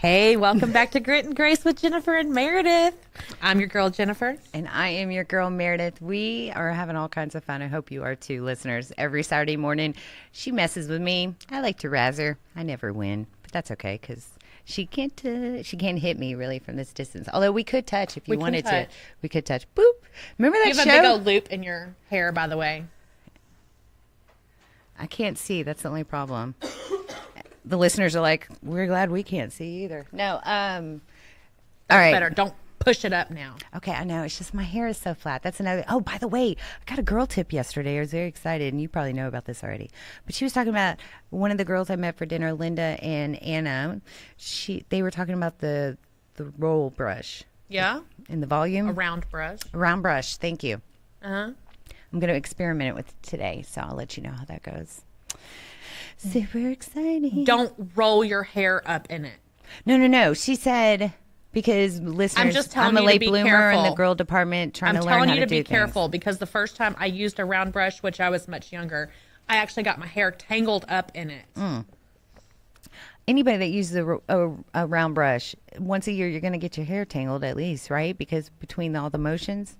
Hey, welcome back to Grit and Grace with Jennifer and Merideth. I'm your girl, Jennifer. And I am your girl, Meredith. We are having all kinds of fun. I hope you are too, listeners. Every Saturday morning, she messes with me. I like to razz her. I never win, but that's okay because she can't hit me really from this distance. Although we could touch if you wanted to. We could touch. Boop. Remember that show? You have a big old loop in your hair, by the way. I can't see. That's the only problem. The listeners are like, we're glad we can't see either. No, all right. Better. Don't push it up now. Okay, I know. It's just my hair is so flat. That's another. Oh, by the way, I got a girl tip yesterday. I was very excited, and you probably know about this already. But she was talking about one of the girls I met for dinner, Linda and Anna. They were talking about the roll brush. Yeah. And the volume. A round brush. A round brush. Thank you. Uh-huh. I'm going to experiment with it today, so I'll let you know how that goes. Super exciting. Don't roll your hair up in it. No. She said, because listeners, I'm a late bloomer in the girl department trying to learn how to do things. I'm telling you to be careful because the first time I used a round brush, which I was much younger, I actually got my hair tangled up in it. Anybody that uses a round brush, once a year, you're going to get your hair tangled at least, right? Because between all the motions?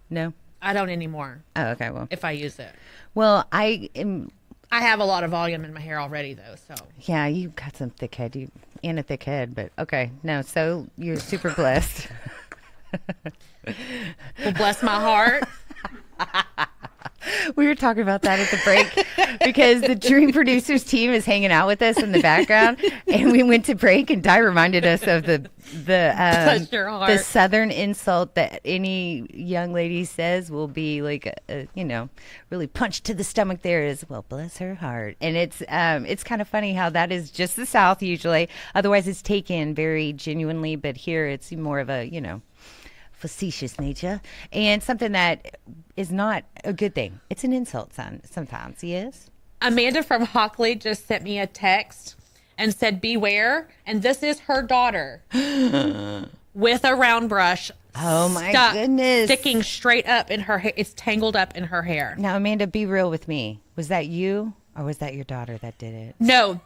No? I don't anymore. Oh, okay. Well, if I use it. Well, I have a lot of volume in my hair already, though. So yeah, you got some thick head, and a thick head, but okay, no. So you're super blessed. Well, bless my heart. We were talking about that at the break because the Dream Producers team is hanging out with us in the background, and we went to break, and Di reminded us of the Southern insult that any young lady says will be like really punched to the stomach. There is, well, bless her heart, and it's kind of funny how that is just the South usually. Otherwise, it's taken very genuinely, but here it's more of a facetious nature and something that is not a good thing. It's an insult sometimes. Yes. Amanda from Hockley just sent me a text and said, beware. And this is her daughter with a round brush. Oh my goodness. Sticking straight up in her hair. It's tangled up in her hair. Now, Amanda, be real with me. Was that you or was that your daughter that did it? No,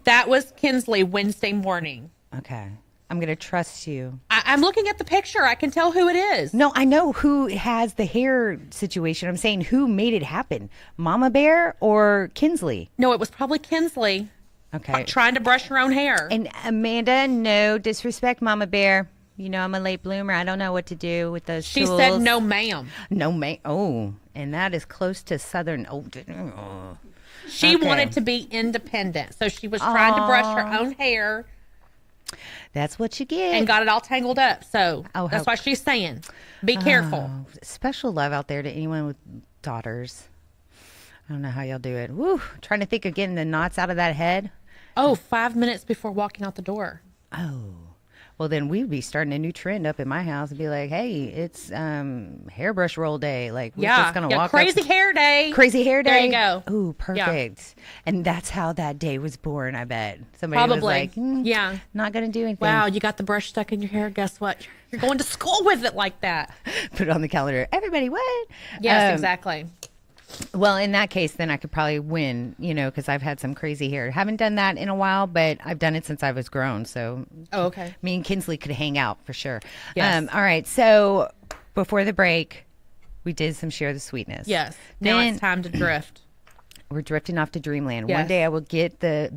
that was Kinsley Wednesday morning. Okay. I'm going to trust you. I'm looking at the picture. I can tell who it is. No, I know who has the hair situation. I'm saying who made it happen. Mama Bear or Kinsley? No, it was probably Kinsley. Okay. Trying to brush her own hair. And Amanda, no disrespect, Mama Bear. I'm a late bloomer. I don't know what to do with those She tools. said no, ma'am. No, ma'am. Oh, and that is close to Southern. She wanted to be independent. So she was trying to brush her own hair. That's what you get. And got it all tangled up. So that's why she's saying, be careful. Special love out there to anyone with daughters. I don't know how y'all do it. Woo. Trying to think of getting the knots out of that head. 5 minutes before walking out the door. Oh. Well, then we'd be starting a new trend up in my house and be like, hey, it's hairbrush roll day. Like, we're just going to walk crazy hair day. Crazy hair day. There you go. Ooh, perfect. Yeah. And that's how that day was born, I bet. Somebody was like, not going to do anything. Wow, you got the brush stuck in your hair. Guess what? You're going to school with it like that. Put it on the calendar. Everybody, what? Yes, exactly. Well, in that case, then I could probably win, because I've had some crazy hair. Haven't done that in a while, but I've done it since I was grown. So, okay. Me and Kinsley could hang out for sure. Yes. All right. So, before the break, we did some Share the Sweetness. Yes. Now it's time to drift. We're drifting off to Dreamland. Yes. One day I will get the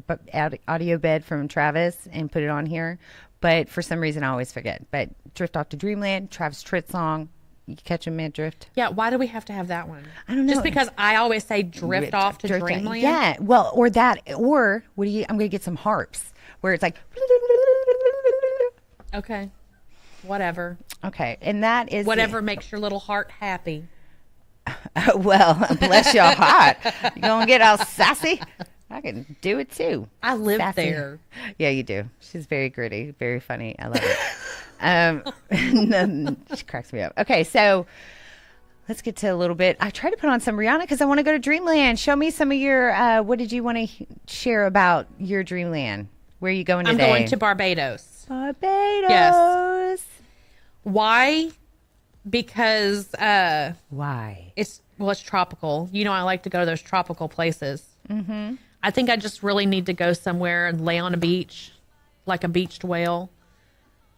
audio bed from Travis and put it on here, but for some reason I always forget. But drift off to Dreamland, Travis Tritt song. You catch a mid drift. Yeah, why do we have to have that one? I don't know. Just because I always say drift off to Dreamland? Yeah, well, or what do you, I'm going to get some harps where it's like. Okay, whatever. Okay, and that is. Whatever makes your little heart happy. Well, bless your heart. You going to get all sassy? I can do it too. I live there. Yeah, you do. She's very gritty, very funny. I love it. She cracks me up. Okay, so let's get to a little bit. I tried to put on some Rihanna because I want to go to Dreamland. Show me some of your, what did you want to share about your Dreamland? Where are you going today? I'm going to Barbados. Barbados. Yes. Why? Because why? It's tropical. I like to go to those tropical places. Mm-hmm. I think I just really need to go somewhere and lay on a beach, like a beached whale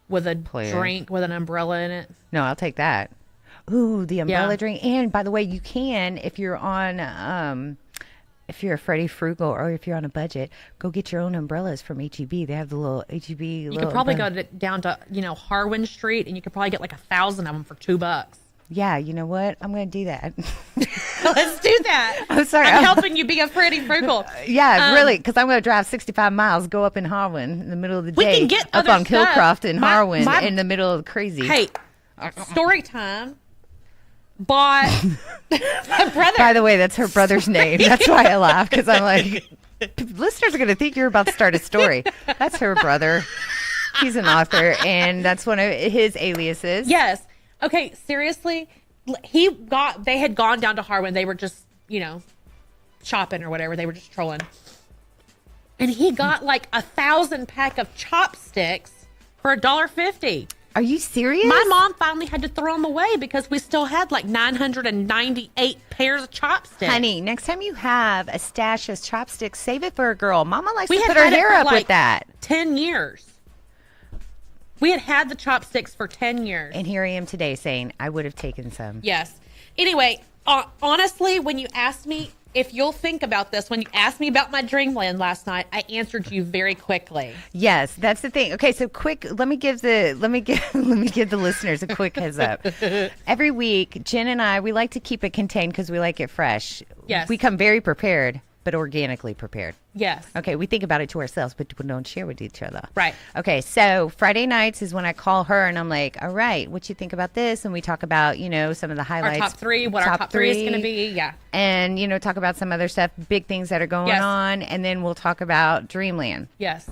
with a Please. drink with an umbrella in it. No, I'll take that. Ooh, the umbrella Yeah. drink. And by the way, you can, if you're on, if you're a Freddy Frugal or if you're on a budget, go get your own umbrellas from HEB. They have the little HEB. You could probably go down to, Harwin Street, and you could probably get like 1,000 of them for $2. Yeah, you know what? I'm going to do that. Let's do that. I'm sorry. I'm helping you be a Freddy Frugal. Yeah, really, because I'm going to drive 65 miles, go up in Harwin in the middle of the We day. can get up other on stuff. Kilcroft in Harwin my- in the middle of crazy. Hey, story time. Bought my brother. By the way, that's her brother's name. That's why I laugh, because I'm like, listeners are going to think you're about to start a story. That's her brother. He's an author, and that's one of his aliases. Yes. Okay, seriously, they had gone down to Harwin. They were just, shopping or whatever. They were just trolling. And he got like 1,000 pack of chopsticks for $1.50. Are you serious? My mom finally had to throw them away because we still had like 998 pairs of chopsticks. Honey, next time you have a stash of chopsticks, save it for a girl. Mama likes We to had put her had it hair for, up like, with that. 10 years. We had the chopsticks for 10 years. And here I am today saying I would have taken some. Yes. Anyway, honestly, when you asked me, if you'll think about this, when you asked me about my dreamland last night, I answered you very quickly. Yes, that's the thing. Okay, so quick, let me give the listeners a quick heads up. Every week, Jen and I, we like to keep it contained because we like it fresh. Yes. We come very prepared, but organically prepared. Yes. Okay, we think about it to ourselves, but we don't share with each other. Right. Okay, so Friday nights is when I call her and I'm like, all right, what you think about this? And we talk about, some of the Our highlights. top three, what our top three is going to be. Yeah. And, talk about some other stuff, big things that are going Yes. on. And then we'll talk about Dreamland. Yes.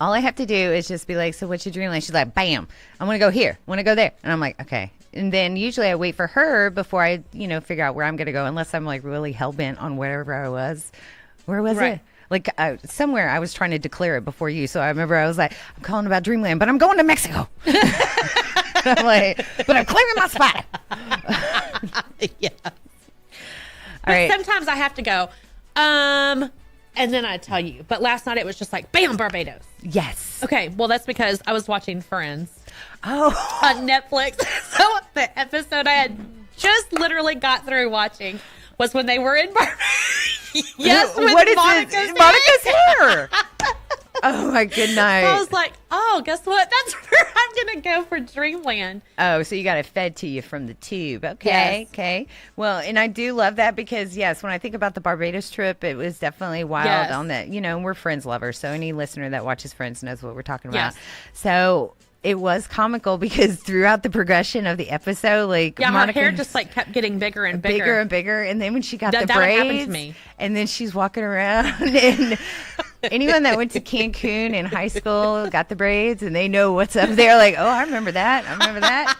All I have to do is just be like, so what's your dreamland? She's like, bam, I want to go here. I want to go there. And I'm like, okay. And then usually I wait for her before I, figure out where I'm going to go, unless I'm like really hell-bent on wherever I was. Where was Right. it? Like somewhere I was trying to declare it before you. So I remember I was like, I'm calling about Dreamland, but I'm going to Mexico. I'm like, but I'm claiming my spot. Yeah. All But right. sometimes I have to go, and then I tell you. But last night it was just like, bam, Barbados. Yes. Okay, well, that's because I was watching Friends Oh. on Netflix. So the episode I had just literally got through watching was when they were in Barbados. Yes, with What is Monica's this? hair. Monica's hair. Oh my good night. I was like, oh, guess what? That's where I'm going to go for Dreamland. Oh, so you got it fed to you from the tube. Okay, Yes. okay. Well, and I do love that because, yes, when I think about the Barbados trip, it was definitely wild Yes. on that. We're Friends lovers, so any listener that watches Friends knows what we're talking about. Yes. So it was comical because throughout the progression of the episode, like Yeah, Monica, her hair just like kept getting bigger and bigger. bigger and bigger, and then when she got the That would braids, happen to me. and then she's walking around, and anyone that went to Cancun in high school got the braids, and they know what's up there. Like, oh, I remember that.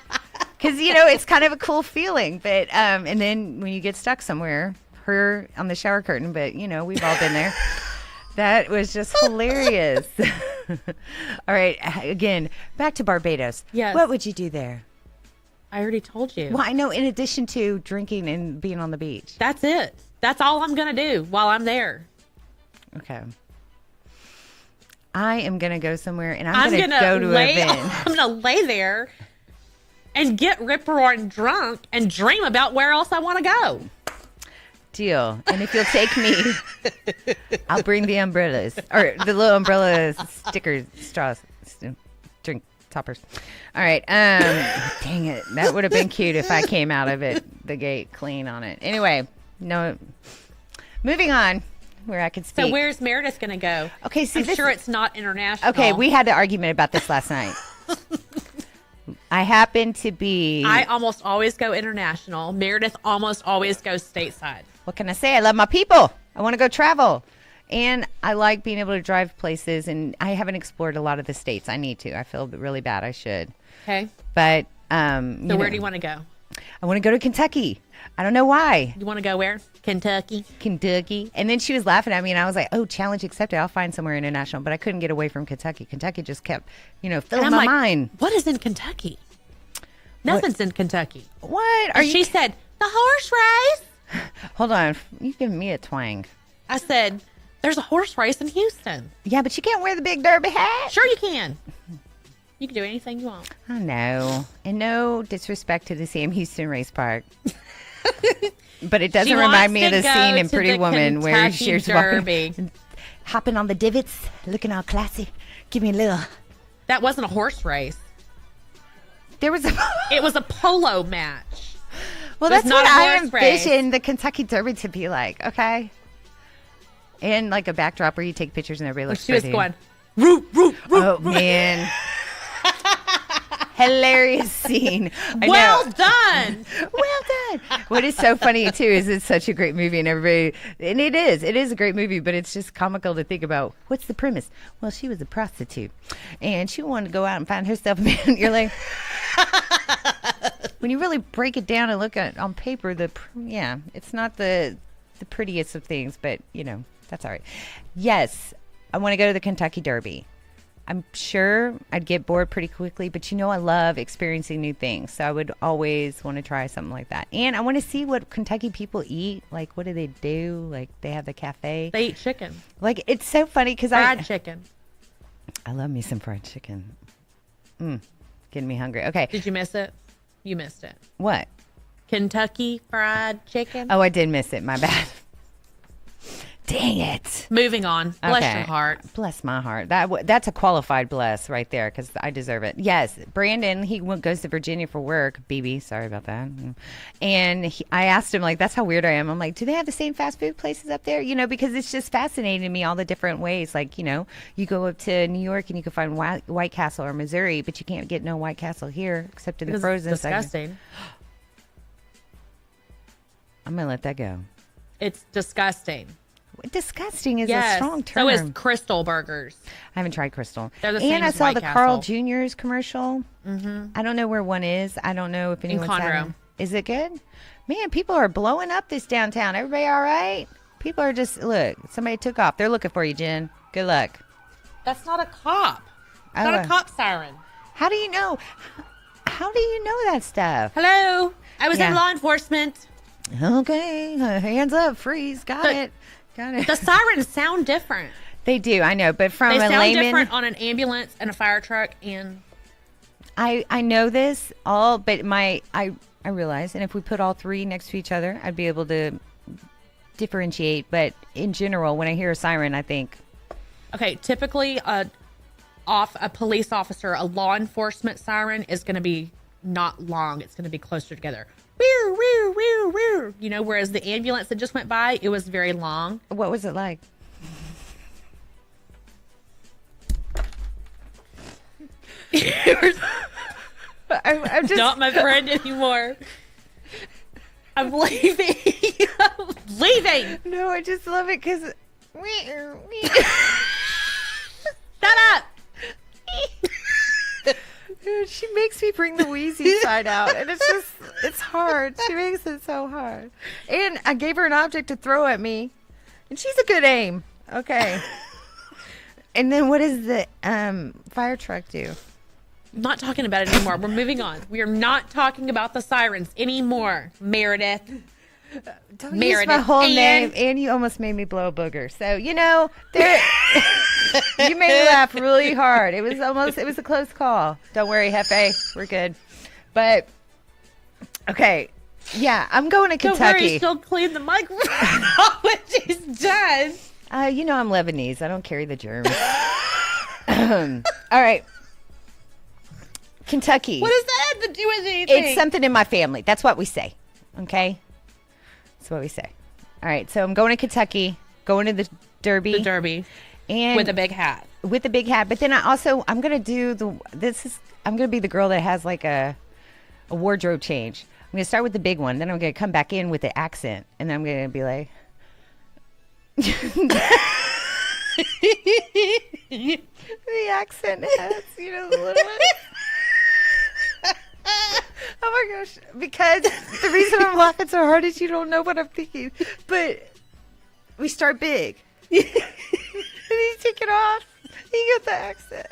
Because it's kind of a cool feeling. But and then when you get stuck somewhere, her on the shower curtain. But we've all been there. That was just hilarious. All right, again, back to Barbados. Yes. What would you do there? I already told you. Well, I know in addition to drinking and being on the beach. That's it. That's all I'm going to do while I'm there. Okay. I am going to go somewhere and I'm going to gonna go to an event. I'm going to lay there and get rip-roaring drunk and dream about where else I want to go. Deal. And if you'll take me, I'll bring the umbrellas or the little umbrella stickers, straws, drink toppers. All right. Dang it. That would have been cute if I came out of the gate clean on it. Anyway, no. Moving on where I could speak. So where's Meredith going to go? Okay, see, I'm sure it's not international. Okay, we had an argument about this last night. I happen to be. I almost always go international. Meredith almost always goes stateside. What can I say? I love my people. I want to go travel. And I like being able to drive places. And I haven't explored a lot of the states. I need to. I feel really bad. I should. Okay. But, So where do you want to go? I want to go to Kentucky. I don't know why. You want to go where? Kentucky. Kentucky. And then she was laughing at me. And I was like, oh, challenge accepted. I'll find somewhere international. But I couldn't get away from Kentucky. Kentucky just kept, filling my mind. What is in Kentucky? Nothing's in Kentucky. What? And she said, the horse race. Hold on. You're giving me a twang. I said, There's a horse race in Houston. Yeah, but you can't wear the big derby hat. Sure you can. You can do anything you want. I know. And no disrespect to the Sam Houston Race Park. But it doesn't remind me of the scene in Pretty Woman where she's walking, hopping on the divots, looking all classy. Give me a little. That wasn't a horse race. There was a. It was a polo match. Well, that's what I envisioned the Kentucky Derby to be like. Okay. And like a backdrop where you take pictures and everybody looks she pretty. was going, root, root, root. Oh, man. Hilarious scene. Well done. Well done. What is so funny too is it's such a great movie, and it is a great movie, but it's just comical to think about. What's the premise? Well, she was a prostitute and she wanted to go out and find herself a man. You're like, when you really break it down and look at it on paper, it's not the prettiest of things, but that's all right. Yes, I want to go to the Kentucky Derby. I'm sure I'd get bored pretty quickly, but I love experiencing new things. So I would always want to try something like that. And I want to see what Kentucky people eat. Like, what do they do? Like, they have the cafe. They eat chicken. Like, it's so funny because fried chicken. I love me some fried chicken. Getting me hungry. Okay. Did you miss it? You missed it. What? Kentucky Fried Chicken. Oh, I did miss it. My bad. Dang it. Moving on. Bless your heart. Bless my heart. That's a qualified bless right there because I deserve it. Yes. Brandon, he goes to Virginia for work. BB, sorry about that. And I asked him, like, that's how weird I am. I'm like, do they have the same fast food places up there? Because it's just fascinating to me all the different ways. Like, you go up to New York and you can find White Castle or Missouri, but you can't get no White Castle here except in the frozen section. Disgusting. I'm going to let that go. It's disgusting. Disgusting is a strong term. So is Crystal Burgers. I haven't tried Crystal. They're the same and I as saw White the Castle. Carl Jr.'s commercial. Mm-hmm. I don't know where one is. I don't know if anyone's in Conroe. had it. Is it good? Man, people are blowing up this downtown. Everybody all right? People are just, look, somebody took off. They're looking for you, Jen. Good luck. That's not a cop. It's not a cop siren. How do you know? How do you know that stuff? Hello. I was in law enforcement. Okay. Hands up. Freeze. Got it. The sirens sound different. They do, I know, but from a layman, they sound different on an ambulance and a fire truck, and I know this all, but I realize, and if we put all three next to each other, I'd be able to differentiate. But in general, when I hear a siren, I think, okay, typically a police officer, a law enforcement siren is going to be not long. It's going to be closer together. Woo, woo, woo, woo. Whereas the ambulance that just went by, it was very long. What was it like? I'm just not my friend anymore. I'm leaving. I'm leaving. No, I just love it because. Shut up. Dude, she makes me bring the wheezy side out, and it's hard. She makes it so hard. And I gave her an object to throw at me, and she's a good aim. Okay. And then what does the fire truck do? I'm not talking about it anymore. We're moving on. We are not talking about the sirens anymore, Merideth. Don't use my whole name, and you almost made me blow a booger. So there. You made me laugh really hard. It was a close call. Don't worry, Hefe, we're good. But okay, yeah, I'm going to Kentucky. Don't worry, she'll clean the microphone off when she's done. I'm Lebanese. I don't carry the germs. All right. Kentucky. What does that have to do with anything? It's something in my family. That's what we say. Okay? That's what we say. All right. So I'm going to Kentucky, going to the Derby. The Derby. And with a big hat. With a big hat. But then I'm going to I'm going to be the girl that has like a wardrobe change. I'm going to start with the big one. Then I'm going to come back in with the accent. And then I'm going to be like. The accent has, the little one. Oh my gosh. Because the reason I'm laughing so hard is you don't know what I'm thinking. But we start big. And then you take it off. You get the accent.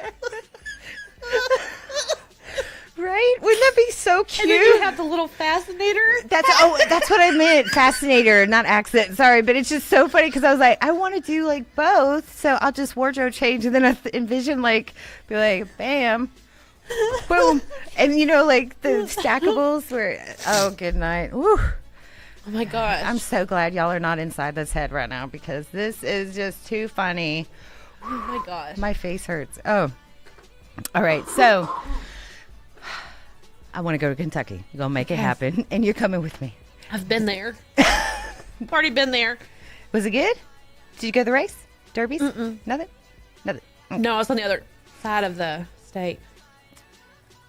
Right? Wouldn't that be so cute? And then you have the little fascinator. That's what I meant. Fascinator, not accent. Sorry, but it's just so funny because I was like, I want to do like both, so I'll just wardrobe change, and then I envision like be like, bam, boom, and like the stackables where. Oh, good night. Woo. Oh my gosh. I'm so glad y'all are not inside this head right now because this is just too funny. Oh my gosh. My face hurts. Oh. All right, so I want to go to Kentucky. You're going to make it happen, and you're coming with me. I've been there. I've already been there. Was it good? Did you go to the race? Derbies? Nothing? Nothing. No, I was on the other side of the state.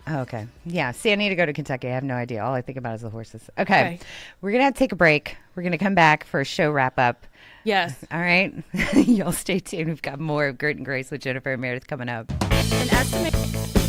Oh, okay. Yeah. See, I need to go to Kentucky. I have no idea. All I think about is the horses. Okay. We're going to have to take a break. We're going to come back for a show wrap up. Yes. All right. Y'all stay tuned. We've got more of Grit and Grace with Jennifer and Merideth coming up. An estimate.